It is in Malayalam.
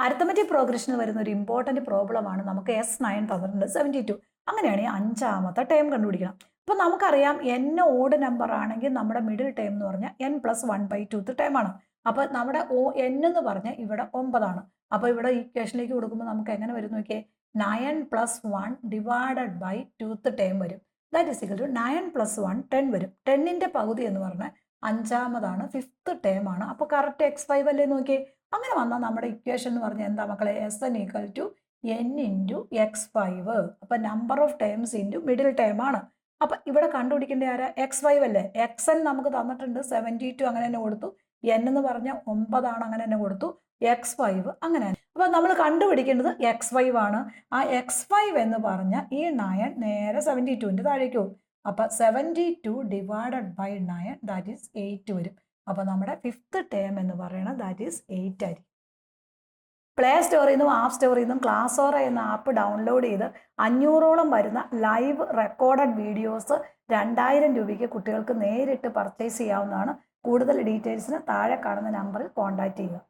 അരിത്തമെറ്റിക് പ്രോഗ്രഷന് വരുന്ന ഒരു ഇമ്പോർട്ടൻറ്റ് പ്രോബ്ലമാണ് നമുക്ക് S9 തന്നിട്ടുണ്ട് 72. അങ്ങനെയാണെങ്കിൽ അഞ്ചാമത്തെ ടേം കണ്ടുപിടിക്കണം. അപ്പോൾ നമുക്കറിയാം n ഓഡ് നമ്പർ ആണെങ്കിൽ നമ്മുടെ മിഡിൽ ടേം എന്ന് പറഞ്ഞാൽ n+1/2 ടേം ആണ്. അപ്പോൾ നമ്മുടെ n എന്ന് പറഞ്ഞാൽ ഇവിടെ 9 ആണ്. അപ്പോൾ ഇവിടെ ഇക്വേഷനിലേക്ക് കൊടുക്കുമ്പോൾ നമുക്ക് എങ്ങനെ വരും നോക്കിയേ, 9+1 ഡിവൈഡഡ് ബൈ 2th ടേം വരും. ദാറ്റ് ഈസ് ഈക്വൽ ടു 9+1 10 വരും. 10ന്റെ പകുതി എന്ന് പറഞ്ഞാൽ അഞ്ചാമതാണ്, 5th ടേം ആണ്. അപ്പോൾ കറക്റ്റ് x5 അല്ലേ നോക്കിയേ. അങ്ങനെ വന്നാൽ നമ്മുടെ ഇക്വേഷൻ എന്ന് പറഞ്ഞാൽ എന്താ മക്കളെ, Sn equal to n into x5. അപ്പം number of terms into middle term ആണ്. അപ്പം ഇവിടെ കണ്ടുപിടിക്കേണ്ട ആരാ, x5 അല്ലേ. xn നമുക്ക് തന്നിട്ടുണ്ട് 72, അങ്ങനെ തന്നെ കൊടുത്തു. n എന്ന് പറഞ്ഞാൽ 9 ആണ്, അങ്ങനെ തന്നെ കൊടുത്തു. x5 അങ്ങനെ തന്നെ. അപ്പം നമ്മൾ കണ്ടുപിടിക്കേണ്ടത് x5 ആണ്. ആ x5 എന്ന് പറഞ്ഞാൽ ഈ 9 നേരെ 72ൻ്റെ താഴേക്ക് പോകും. അപ്പം 72 ഡിവൈഡഡ് ബൈ 9 ദാറ്റ് ഈസ് 8 വരും. അപ്പോൾ നമ്മുടെ 5th ടേം എന്ന് പറയുന്നത് ദാറ്റ് ഈസ് 8 ആയിരിക്കും. പ്ലേ സ്റ്റോറിൽ നിന്നും ആപ്പ് സ്റ്റോറിൽ നിന്നും ക്ലാസ്സോറ എന്ന ആപ്പ് ഡൗൺലോഡ് ചെയ്ത് 500ഓളം വരുന്ന ലൈവ് റെക്കോർഡഡ് വീഡിയോസ് 2000 രൂപയ്ക്ക് കുട്ടികൾക്ക് നേരിട്ട് പർച്ചേസ് ചെയ്യാവുന്നതാണ്. കൂടുതൽ ഡീറ്റെയിൽസിന് താഴെ കാണുന്ന നമ്പറിൽ കോൺടാക്റ്റ് ചെയ്യുക.